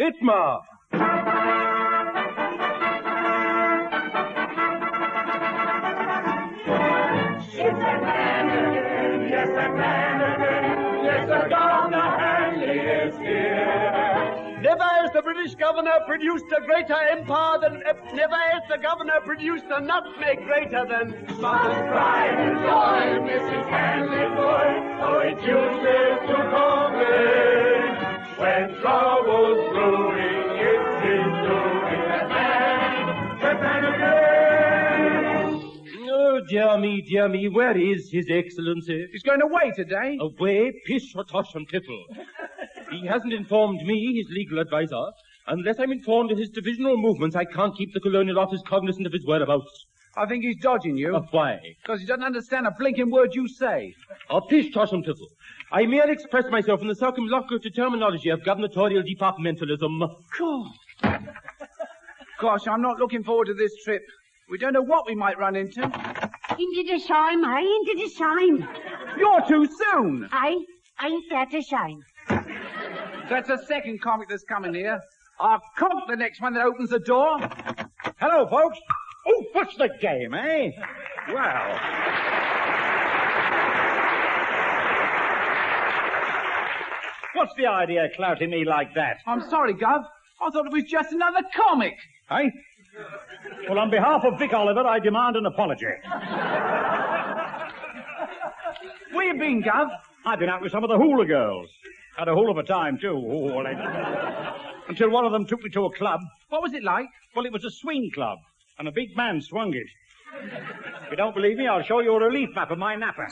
Itma. It's a man again, yes, a man again, yes, the governor Hanley is here. Never has the British governor produced a greater empire than... never has the governor produced a nutmeg greater than... Mother's pride and joy, Mrs. Hanley boy, oh, it's useless to complain. When trouble's brewing, it's his doing, that man again. Oh, dear me, where is His Excellency? He's going away today. Away, pish, or tosh and tiffle. He hasn't informed me, his legal advisor. Unless I'm informed of his divisional movements, I can't keep the colonial office cognizant of his whereabouts. I think he's dodging you. Why? Because he doesn't understand a blinking word you say. Oh, pish, tosh and tiffle. I merely express myself in the circumlocutive terminology of gubernatorial departmentalism. Gosh, I'm not looking forward to this trip. We don't know what we might run into. Into the Chime, into the Chime. You're too soon. Ain't that a shame? That's the second comic that's coming here. I'll conk the next one that opens the door. Hello, folks. Oh, what's the game, eh? Well. What's the idea clouting me like that? I'm sorry, Gov. I thought it was just another comic. Eh? Well, on behalf of Vic Oliver, I demand an apology. Where you been, Gov? I've been out with some of the hula girls. Had a hell of a time, too. Oh, until one of them took me to a club. What was it like? Well, it was a swing club, and a big man swung it. If you don't believe me, I'll show you a relief map of my napper.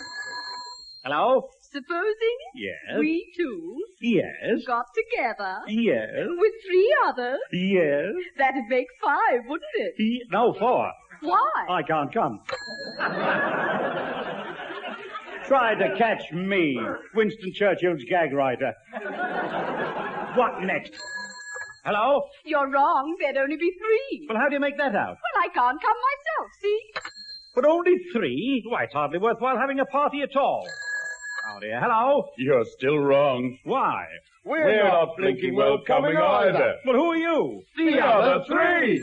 Hello? Supposing Yes. we two Yes. got together Yes. with 3 others, Yes. that'd make 5, wouldn't it? No, 4. Why? I can't come. Try to catch me, Winston Churchill's gag writer. What next? Hello? You're wrong. There'd only be 3. Well, how do you make that out? Well, I can't come myself, see? But only 3? Why, it's hardly worthwhile having a party at all. Oh, dear. Hello? You're still wrong. Why? We're not blinking welcoming either. Well, who are you? The other 3.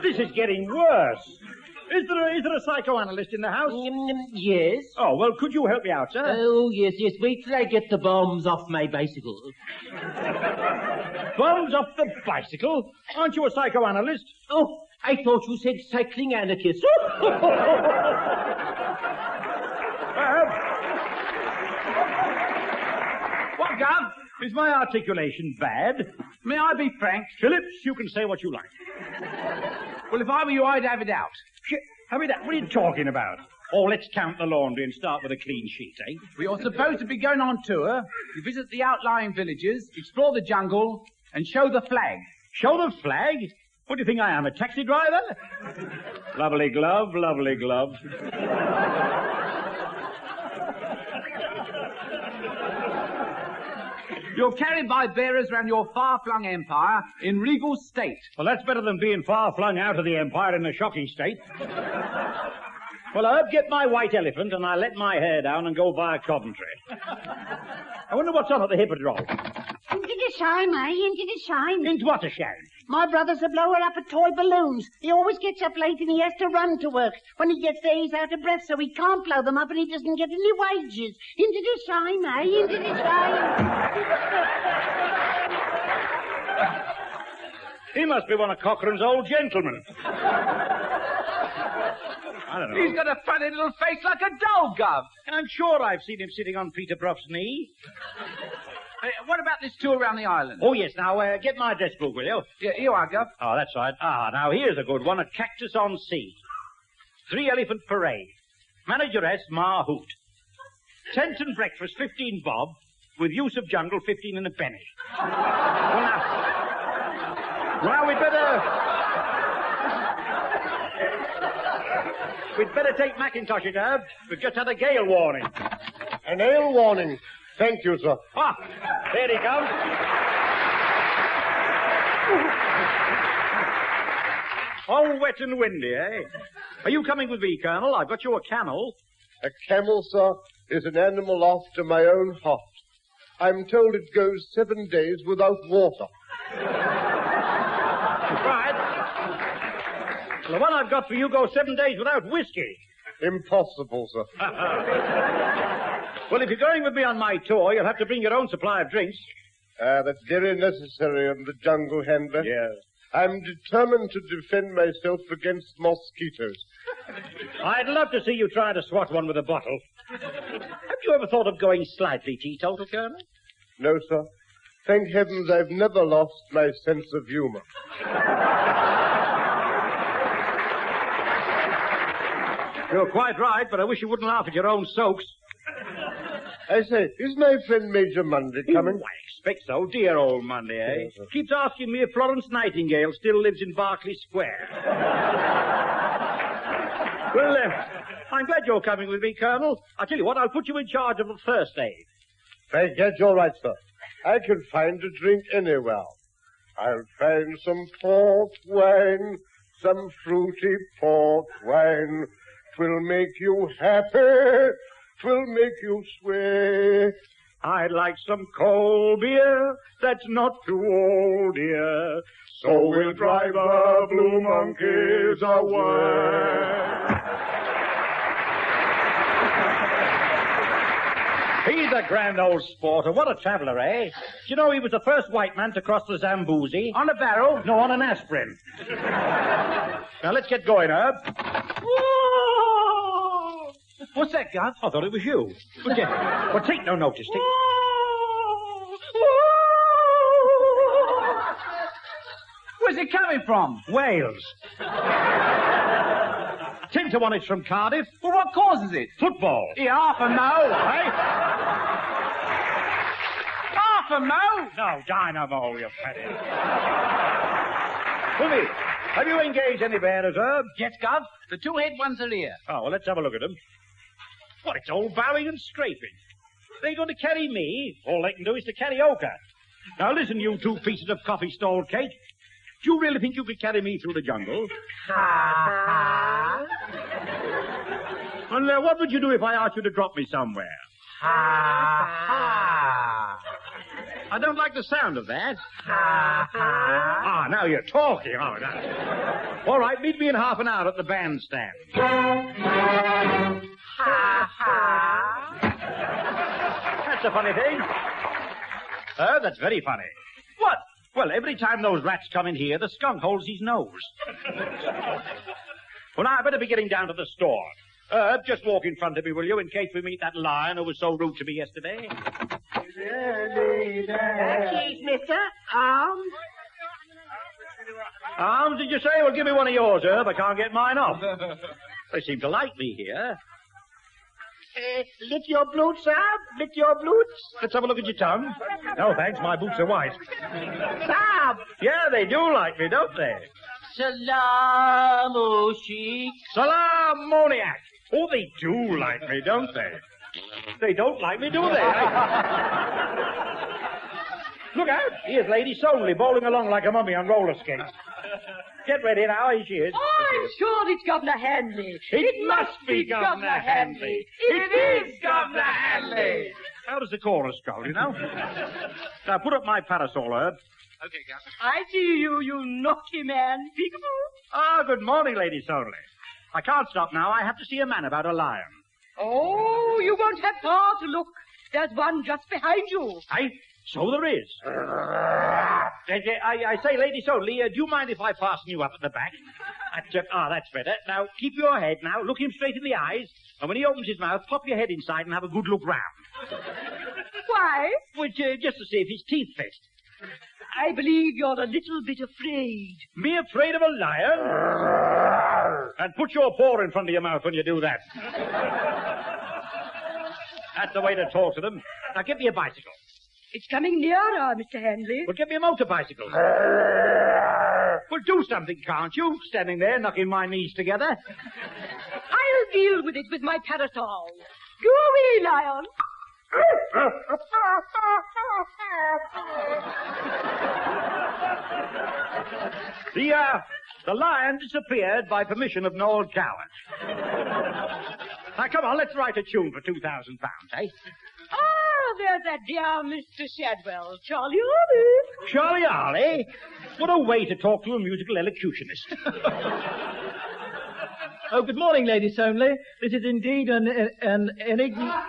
This is getting worse. Is there a psychoanalyst in the house? Yes. Oh, well, could you help me out, sir? Oh, yes. Wait till I get the bombs off my bicycle. Bombs off the bicycle? Aren't you a psychoanalyst? Oh, I thought you said cycling anarchist. What, Gov? Is my articulation bad? May I be frank? Phillips, you can say what you like. Well, if I were you, I'd have it out. Have it out? What are you talking about? Oh, let's count the laundry and start with a clean sheet, eh? We are supposed to be going on tour. You visit the outlying villages, explore the jungle, and show the flag. Show the flag? What do you think I am, a taxi driver? Lovely glove, lovely glove. You're carried by bearers around your far-flung empire in regal state. Well, that's better than being far flung out of the empire in a shocking state. Well, I'll get my white elephant and I'll let my hair down and go via Coventry. I wonder what's on at the Hippodrome. Into the Chime, into the Chime. Into what a shame? My brother's a blower up of toy balloons. He always gets up late and he has to run to work. When he gets there, he's out of breath, so he can't blow them up and he doesn't get any wages. Into the Chime, into the Chime. He must be one of Cochrane's old gentlemen. I don't know. He's got a funny little face like a doll, Gov. I'm sure I've seen him sitting on Peter Bruff's knee. What about this tour around the island? Oh, yes. Now, get my address book, will you? Yeah, here you are, Gov. Oh, that's right. Now, here's a good one. A Cactus on Sea. 3-elephant parade. Manageress Ma Hoot. Tent and breakfast, 15 bob. With use of jungle, 15 and a penny. Well, we'd better take Mackintosh it, Herb. We've just had a gale warning. An ale warning. Thank you, sir. Ah, there he comes. All wet and windy, eh? Are you coming with me, Colonel? I've got you a camel. A camel, sir, is an animal after my own heart. I'm told it goes 7 days without water. Right. Well, the one I've got for you goes 7 days without whiskey. Impossible, sir. Well, if you're going with me on my tour, you'll have to bring your own supply of drinks. That's very necessary on the jungle handler. Yes. I'm determined to defend myself against mosquitoes. I'd love to see you try to swat one with a bottle. Have you ever thought of going slightly teetotal, Colonel? No, sir. Thank heavens I've never lost my sense of humor. You're quite right, but I wish you wouldn't laugh at your own soaks. I say, is my friend Major Monday coming? Ooh, I expect so. Dear old Monday, eh? Yes, sir. Keeps asking me if Florence Nightingale still lives in Berkeley Square. Well, I'm glad you're coming with me, Colonel. I'll tell you what, I'll put you in charge of the first aid. Thank God you're right, sir. I can find a drink anywhere. I'll find some port wine, some fruity port wine. 'Twill make you happy. 'Twill make you sway. I'd like some cold beer that's not too old, dear. So we'll drive the blue monkeys away. He's a grand old sport, and what a traveller, eh? Do you know he was the first white man to cross the Zambezi? On a barrel? No, on an aspirin. Now, let's get going, Herb. What's that, Gus? I thought it was you. Well, take no notice. Where's it coming from? Wales. 10 to 1 it's from Cardiff. Well, what causes it? Football. Yeah, half a mo. Eh? Half a mo? No, dynamo, you fatty. Willie, have you engaged any bearers, Herb? Yes, Gus. The two head ones are here. Oh, well, let's have a look at them. What, it's all bowing and scraping. They're going to carry me. All they can do is to carry Ochre. Now, listen, you two pieces of coffee stall cake. Do you really think you could carry me through the jungle? And what would you do if I asked you to drop me somewhere? I don't like the sound of that. Ah, now you're talking. Oh, now. All right, meet me in half an hour at the bandstand. That's a funny thing. Oh, that's very funny. What? Well, every time those rats come in here, the skunk holds his nose. Well, now, I better be getting down to the store. Just walk in front of me, will you, in case we meet that lion who was so rude to me yesterday? Cheese, mister. Arms. Arms, did you say? Well, give me one of yours, Herb. I can't get mine off. They seem to like me here. Lick your boots, sir. Lick your boots. Let's have a look at your tongue. No, thanks. My boots are white. Sab. Yeah, they do like me, don't they? Salam, O Sheikh. Salam, Moniac. Oh, they do like me, don't they? They don't like me, do they? Look out. Here's Lady Solely bowling along like a mummy on roller skates. Get ready now. Here she is. I'm sure it's Governor Handley. It must be Governor Handley. It is Governor Handley. How does the chorus go, you know? Now, put up my parasol, Herb. Okay, Gus. I see you, you naughty man. Peekaboo. Ah, good morning, Lady Solely. I can't stop now. I have to see a man about a lion. Oh, you won't have far to look. There's one just behind you. Aye, so there is. I say, Lady Solely, do you mind if I fasten you up at the back? That's better. Now, keep your head now. Look him straight in the eyes. And when he opens his mouth, pop your head inside and have a good look round. Why? Which, just to see if his teeth fit. I believe you're a little bit afraid. Me afraid of a lion? And put your paw in front of your mouth when you do that. That's the way to talk to them. Now, get me a bicycle. It's coming nearer, Mr. Handley. Well, get me a motor bicycle. Well, do something, can't you? Standing there, knocking my knees together. I'll deal with it with my parasol. Go away, lion. The lion disappeared by permission of Noel Coward. Now, come on, let's write a tune for £2,000, eh? Ah, there's that dear Mr. Shadwell. Charlie Ollie. Charlie Ollie? What a way to talk to a musical elocutionist. Oh, good morning, ladies only. This is indeed an enigmatic...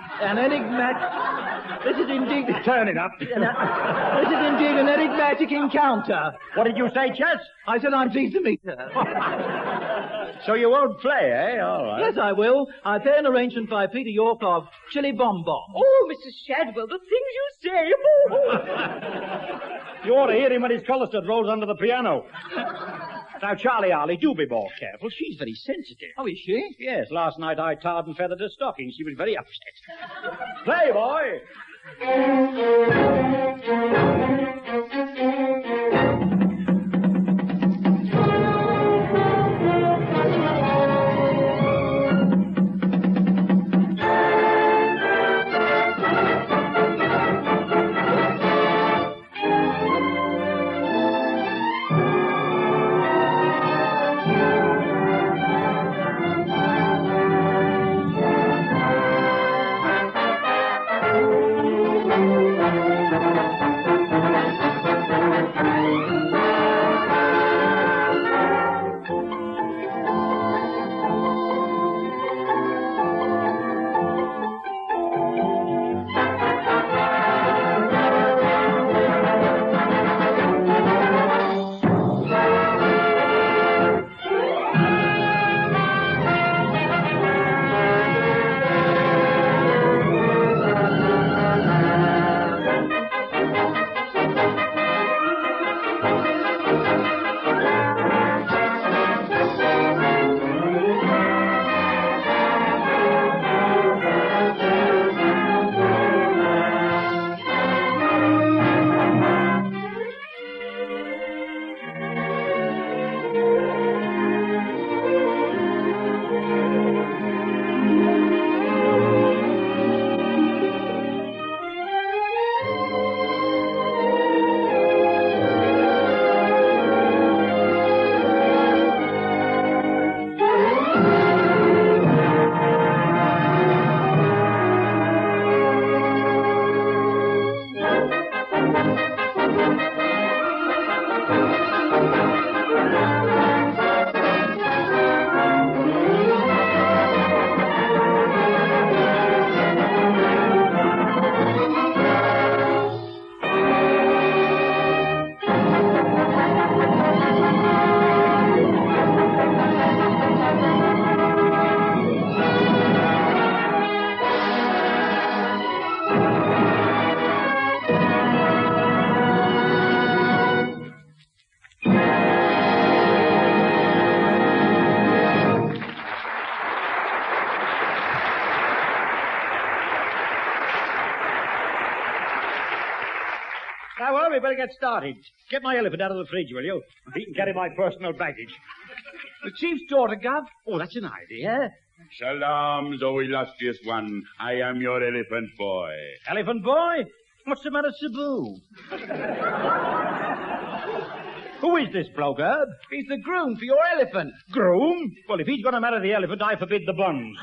This is indeed... Turn it up. This is indeed an enigmatic encounter. What did you say, Chess? I said I'm pleased to meet her. So you won't play, eh? All right. Yes, I will. I pay an arrangement by Peter York of Chili Bom Bom. Oh, Mr. Shadwell, the things you say. You ought to hear him when his cholesterol rolls under the piano. Now, Charlie Ollie, do be more careful. She's very sensitive. Oh, is she? Yes, last night I tarred and feathered her stocking. She was very upset. Play, boy! Now, well, we better get started. Get my elephant out of the fridge, will you? He can carry my personal baggage. The chief's daughter, Gov. Oh, that's an idea. Shalom, thou illustrious one. I am your elephant boy. Elephant boy? What's the matter, Cebu? Who is this bloke, Herb? He's the groom for your elephant. Groom? Well, if he's going to marry the elephant, I forbid the buns.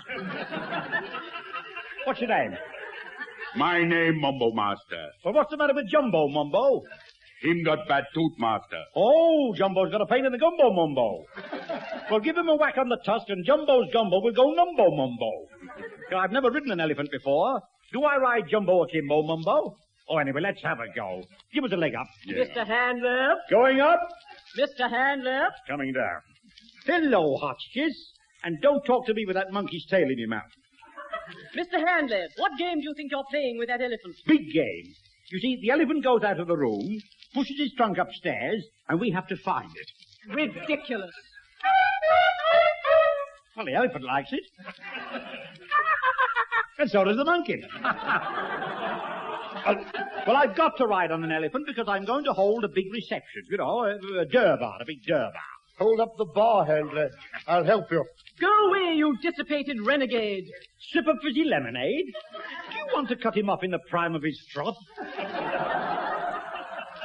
What's your name? My name, Mumbo Master. Well, what's the matter with Jumbo, Mumbo? Him got bad tooth, Master. Oh, Jumbo's got a pain in the gumbo, Mumbo. Well, give him a whack on the tusk and Jumbo's gumbo will go numbo, Mumbo. I've never ridden an elephant before. Do I ride Jumbo akimbo, Mumbo? Oh, anyway, let's have a go. Give us a leg up. Yeah. Mr. Handler. Going up. Mr. Handler. Coming down. Hello, Hotchkiss. And don't talk to me with that monkey's tail in your mouth. Mr. Handler, what game do you think you're playing with that elephant? Big game. You see, the elephant goes out of the room, pushes his trunk upstairs, and we have to find it. Ridiculous. Well, the elephant likes it. And so does the monkey. Well, I've got to ride on an elephant because I'm going to hold a big reception. You know, a durbar, a big durbar. Hold up the bar, Handler. I'll help you. Go away, you dissipated renegade. Sip of fizzy lemonade? Do you want to cut him off in the prime of his froth?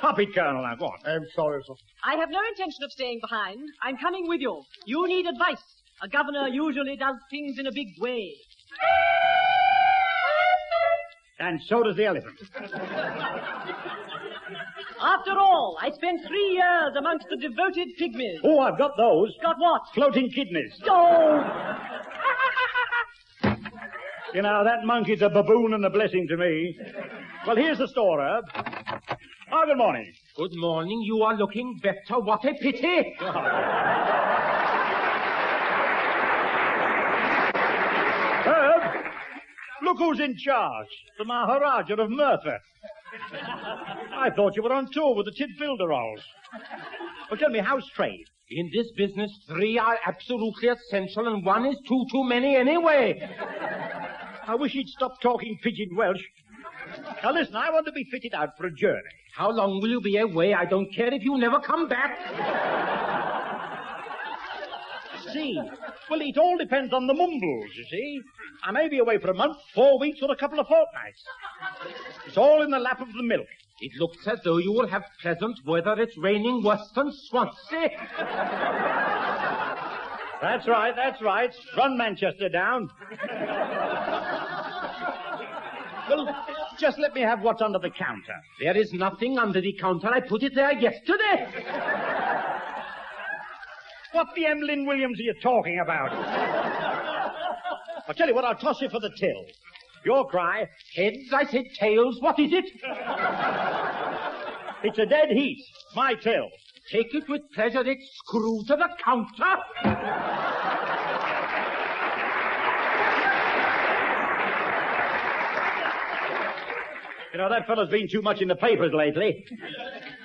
Hop it, Colonel, now, go on. I'm sorry, sir. I have no intention of staying behind. I'm coming with you. You need advice. A governor usually does things in a big way. And so does the elephant. After all, I spent 3 years amongst the devoted pygmies. Oh, I've got those. Got what? Floating kidneys. Oh! You know, that monkey's a baboon and a blessing to me. Well, here's the store, Herb. Oh, good morning. Good morning. You are looking better. What a pity. Herb, look who's in charge. The Maharaja of Merthyr. I thought you were on tour with the Tidbilderalls. Well, tell me, how's trade? In this business, 3 are absolutely essential and 1 is too many anyway. I wish he'd stop talking pidgin Welsh. Now, listen, I want to be fitted out for a journey. How long will you be away? I don't care if you never come back. See? Well, it all depends on the mumbles, you see. I may be away for a month, 4 weeks, or a couple of fortnights. It's all in the lap of the milk. It looks as though you will have pleasant weather. It's raining worse than Swansea. That's right. Run Manchester down. Well, just let me have what's under the counter. There is nothing under the counter. I put it there yesterday. What the Emlyn Williams are you talking about? I'll tell you what, I'll toss you for the till. Your cry. Heads, I said tails. What is it? It's a dead heat. My till. Take it with pleasure. It's screwed to the counter. You know, that fellow's been too much in the papers lately.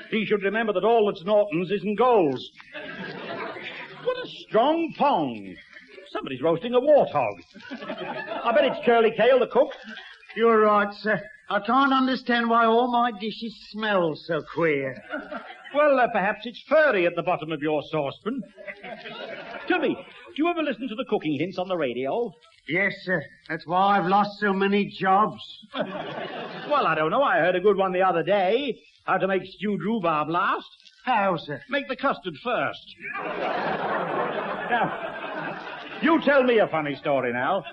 He should remember that all that's Norton's isn't goals. What a strong pong. Somebody's roasting a warthog. I bet it's Curly Kale, the cook. You're right, sir. I can't understand why all my dishes smell so queer. Well, perhaps it's furry at the bottom of your saucepan. Tell me, do you ever listen to the cooking hints on the radio? Yes, sir. That's why I've lost so many jobs. Well, I don't know. I heard a good one the other day. How to make stewed rhubarb last. How, sir? Make the custard first. Now, you tell me a funny story now.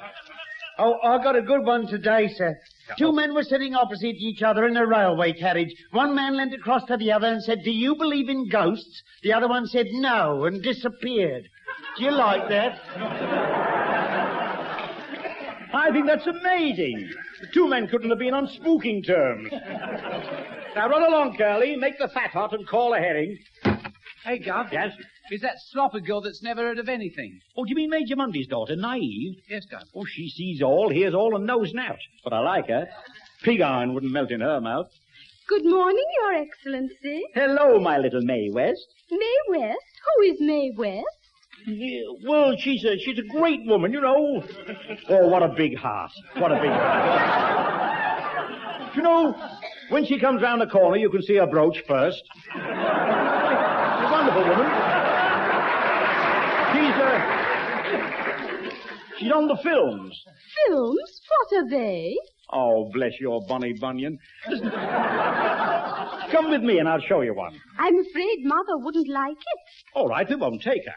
Oh, I got a good one today, sir. 2 men were sitting opposite each other in a railway carriage. One man leant across to the other and said, "Do you believe in ghosts?" The other one said, "No," and disappeared. Do you like that? I think that's amazing. The 2 men couldn't have been on spooking terms. Now, run along, Curly. Make the fat hot and call a herring. Hey, Gov. Yes? Is that slopper girl that's never heard of anything? Oh, do you mean Major Mundy's daughter, Naive? Yes, Gov. Oh, she sees all, hears all, and knows nought. But I like her. Pig iron wouldn't melt in her mouth. Good morning, Your Excellency. Hello, my little Mae West. May West? Who is May West? Yeah, well, she's a great woman, you know. Oh, what a big heart. What a big heart. You know, when she comes round the corner, you can see her brooch first. She's a wonderful woman. She's on the films. Films? What are they? Oh, bless your bonny bunion. Listen, come with me and I'll show you one. I'm afraid Mother wouldn't like it. All right, we won't take her.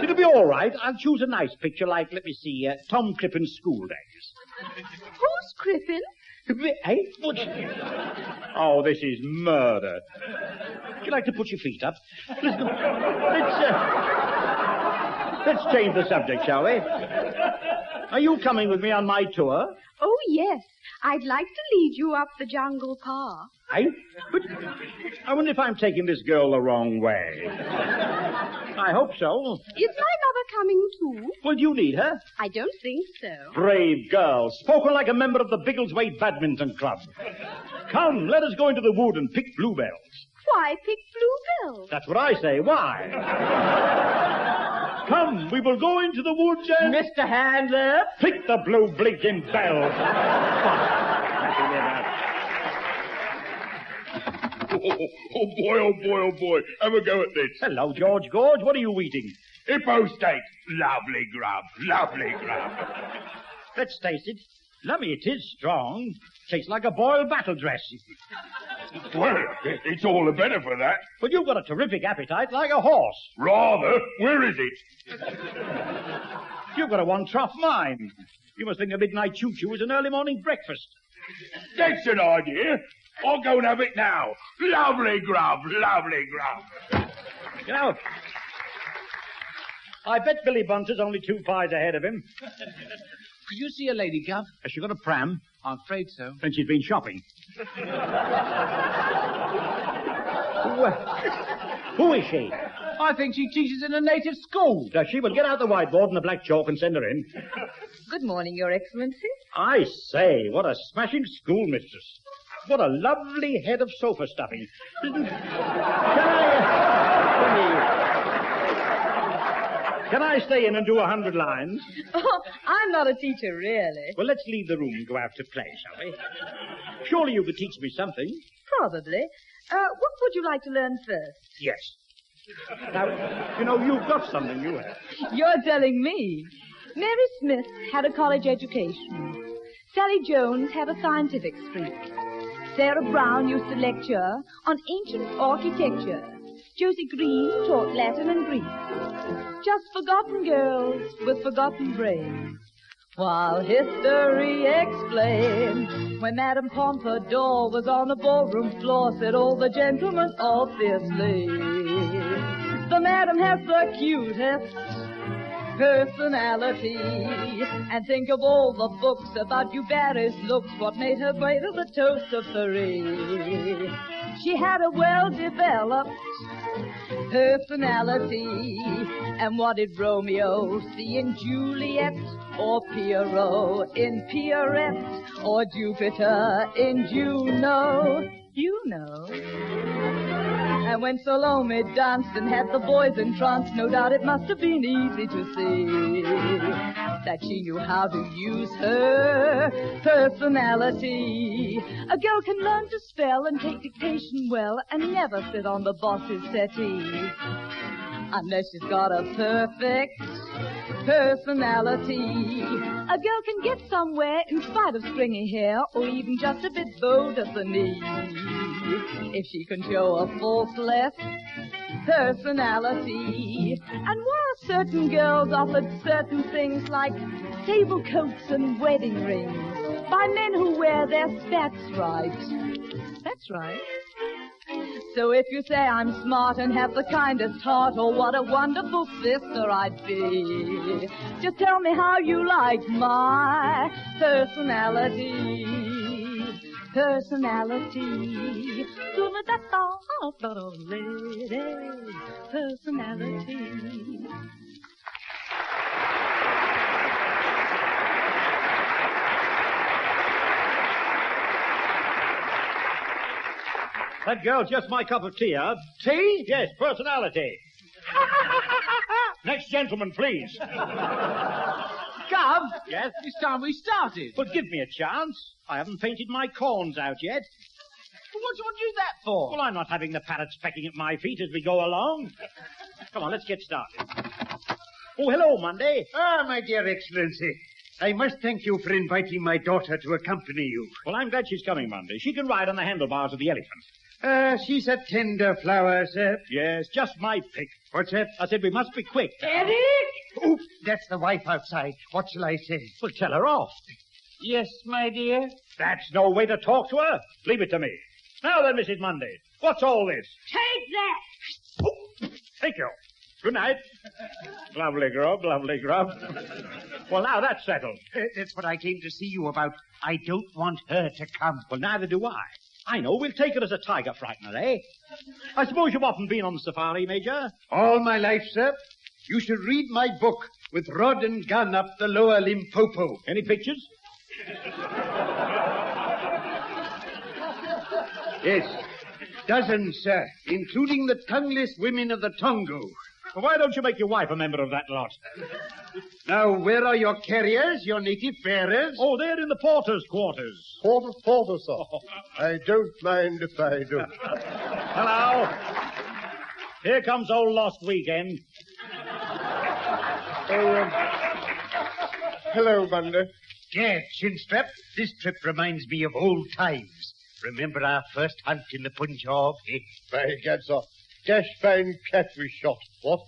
It'll be all right. I'll choose a nice picture like, let me see, Tom Crippen's school days. Who's Crippen? Eh? What? Oh, this is murder. Would you like to put your feet up? Listen, let's change the subject, shall we? Are you coming with me on my tour? Oh, yes. I'd like to lead you up the jungle path. But I wonder if I'm taking this girl the wrong way. I hope so. Is my mother coming too? Well, do you need her? I don't think so. Brave girl, spoken like a member of the Biggleswade Badminton Club. Come, let us go into the wood and pick bluebells. Why pick bluebells? That's what I say. Why? Come, we will go into the woods and... Mr. Handler! Pick the blue blinking bells. Oh, boy. Have a go at this. Hello, George Gorge. What are you eating? Hippo steak. Lovely grub. Let's taste it. Lummy, it is strong. Tastes like a boiled battle dress. Well, it's all the better for that. But you've got a terrific appetite, like a horse. Rather. Where is it? You've got a one-trough mind. You must think a midnight choo-choo is an early morning breakfast. That's an idea. I'll go and have it now. Lovely grub, lovely grub. You know, I bet Billy Bunter's only 2 pies ahead of him. Could you see a lady, Gov? Has she got a pram? I'm afraid so. Then she's been shopping. Who is she? I think she teaches in a native school. Does she? Well, get out the whiteboard and the black chalk and send her in. Good morning, Your Excellency. I say, what a smashing schoolmistress. What a lovely head of sofa stuffing. Can I stay in and do 100 lines? Oh, I'm not a teacher, really. Well, let's leave the room and go out to play, shall we? Surely you could teach me something. Probably. What would you like to learn first? Yes. Now, you know, you've got something, you have. You're telling me. Mary Smith had a college education. Sally Jones had a scientific streak. Sarah Brown used to lecture on ancient architecture. Josie Green taught Latin and Greek. Just forgotten girls with forgotten brains. While history explained, when Madame Pompadour was on the ballroom floor, said all the gentlemen obviously, the Madame has the cutest personality. And think of all the books about Dubarry's looks, what made her greater, the toast of Paris. She had a well-developed personality. And what did Romeo see in Juliet, or Pierrot in Pierrette, or Jupiter in Juno? You know. And when Salome danced and had the boys entranced, no doubt it must have been easy to see that she knew how to use her personality. A girl can learn to spell and take dictation well and never sit on the boss's settee unless she's got a perfect personality. A girl can get somewhere in spite of stringy hair or even just a bit bowed at the knee if she can show a faultless personality. And while certain girls offered certain things like table coats and wedding rings by men who wear their spats right. That's right. So if you say I'm smart and have the kindest heart, oh, what a wonderful sister I'd be. Just tell me how you like my personality. Personality. Personality. That girl's just my cup of tea, huh? Tea? Yes, personality. Next gentleman, please. Gov? Yes? It's time we started. But give me a chance. I haven't painted my corns out yet. Well, what do you want to do that for? Well, I'm not having the parrots pecking at my feet as we go along. Come on, let's get started. Oh, hello, Monday. Ah, my dear Excellency. I must thank you for inviting my daughter to accompany you. Well, I'm glad she's coming, Monday. She can ride on the handlebars of the elephant. She's a tender flower, sir. Yes, just my pick. What's that? I said we must be quick. Eric! Oh, that's the wife outside. What shall I say? Well, tell her off. Yes, my dear? That's no way to talk to her. Leave it to me. Now then, Mrs. Monday, what's all this? Take that! Oh, thank you. Good night. Lovely grub, lovely grub. Well, now that's settled. That's what I came to see you about. I don't want her to come. Well, neither do I. I know. We'll take her as a tiger frightener, eh? I suppose you've often been on the safari, Major? All my life, sir. You should read my book, With Rod and Gun Up the Lower Limpopo. Any pictures? Yes. Dozens, sir, including the tongueless women of the Tongo. Well, why don't you make your wife a member of that lot? Now, where are your carriers, your native bearers? Oh, they're in the porter's quarters. Porter, sir. I don't mind if I do. Hello. Here comes old Lost Weekend. Oh, hello, Bundy. Gad, Chinstrap, this trip reminds me of old times. Remember our first hunt in the Punjab? By gad, sir. Dash fine cat we shot. What?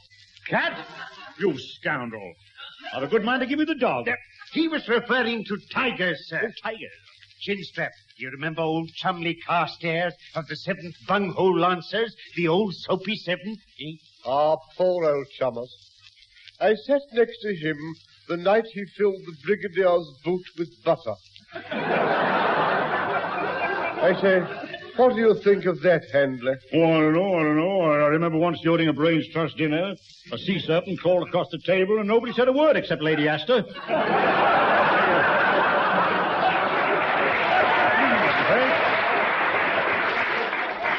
Cat? You scoundrel. I've a good mind to give you the dog. He was referring to tigers, sir. Oh, tigers. Chinstrap, you remember old Chumley Carstairs of the 7th Bunghole Lancers, the old soapy 7th, eh? Ah, poor old Chummers. I sat next to him the night he filled the Brigadier's boot with butter. I say, what do you think of that, Handler? Oh, I don't know. I remember once during a Brains Trust dinner, a sea serpent crawled across the table and nobody said a word except Lady Astor.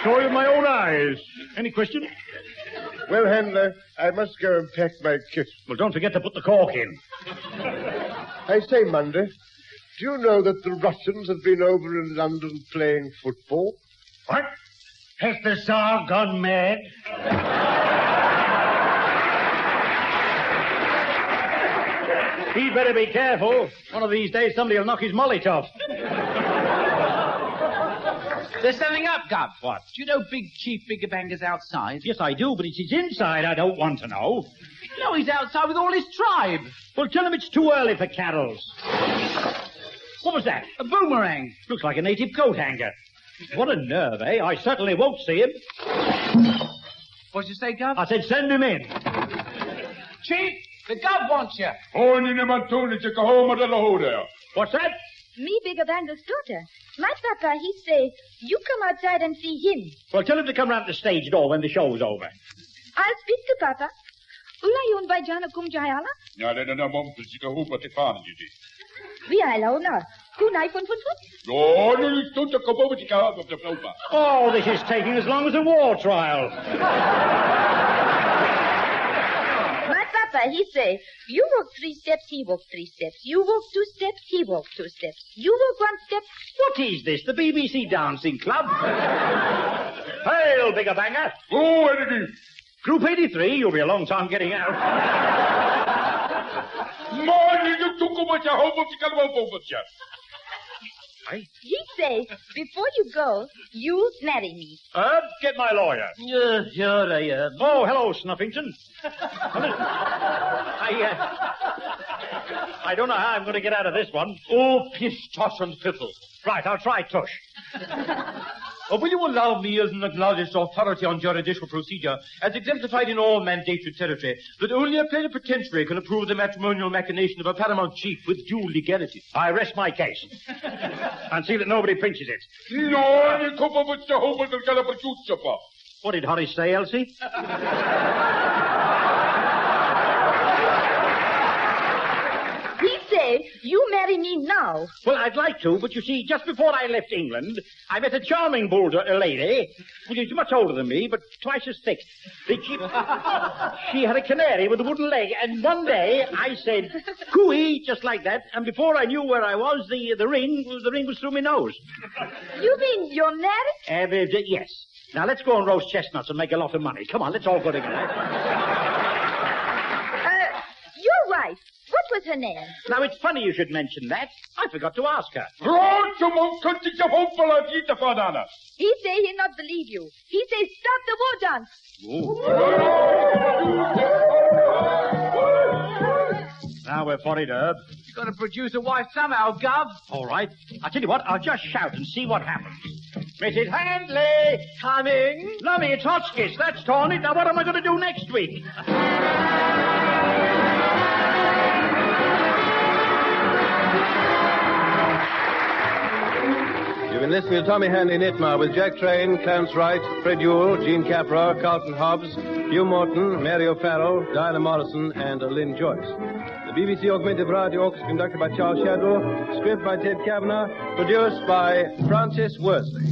Saw you with my own eyes. Any question? Well, Handler, I must go and pack my kit. Well, don't forget to put the cork in. I say, Monday, do you know that the Russians have been over in London playing football? What? Has the Tsar gone mad? He'd better be careful. One of these days somebody will knock his molly off. They're setting up, Gov. What? Do you know Big Chief Biggerbanger's outside? Yes, I do, but it's his inside I don't want to know. No, he's outside with all his tribe. Well, tell him it's too early for carols. What was that? A boomerang. Looks like a native coat hanger. What a nerve, eh? I certainly won't see him. What'd you say, Gov? I said send him in. Chief, the Gov wants you. What's that? Me Biggerbanger's daughter. My papa, he say, you come outside and see him. Well, tell him to come round the stage door when the show's over. I'll speak to papa. Ula yun by Jana kum jayala? We are now. Kunai fun. Oh, this is taking as long as a war trial. My papa, he say, you walk 3 steps, he walk 3 steps. You walk 2 steps, he walk 2 steps. You walk 1 step. What is this, the BBC Dancing Club? Hail, Biggerbanger. Oh, anything. Group 83, you'll be a long time getting out. He say, before you go, you marry me. Get my lawyer. Here I am. Oh, hello, Snuffington. I don't know how I'm going to get out of this one. Oh, pish, tosh, and piffle. Right, I'll try tush. Will you allow me, as an acknowledged authority on judicial procedure, as exemplified in all mandated territory, that only a plenipotentiary can approve the matrimonial machination of a paramount chief with due legality? I rest my case. And see that nobody pinches it. What did Horace say, Elsie? He say, you marry me now. Well, I'd like to, but you see, just before I left England, I met a charming bulldog lady, who is much older than me, but twice as thick. She had a canary with a wooden leg, and one day I said, cooey, just like that, and before I knew where I was, the ring was through my nose. You mean you're married? Yes. Now, let's go and roast chestnuts and make a lot of money. Come on, let's all go together. Your wife. What was her name? Now, it's funny you should mention that. I forgot to ask her. He say he not believe you. He say stop the war dance. Now we're for it, Herb. You've got to produce a wife somehow, Gov. All right. I'll tell you what, I'll just shout and see what happens. Mrs. Handley! Coming. Lummy, it's Hotchkiss. That's torn it. Now, what am I going to do next week? You've been listening to Tommy Hanley Nitmar with Jack Train, Clarence Wright, Fred Ewell, Gene Capra, Carlton Hobbs, Hugh Morton, Mary O'Farrell, Diana Morrison, and Lynn Joyce. The BBC Augmented Variety Orchestra conducted by Charles Shadwell, script by Ted Kavanagh, produced by Francis Worsley.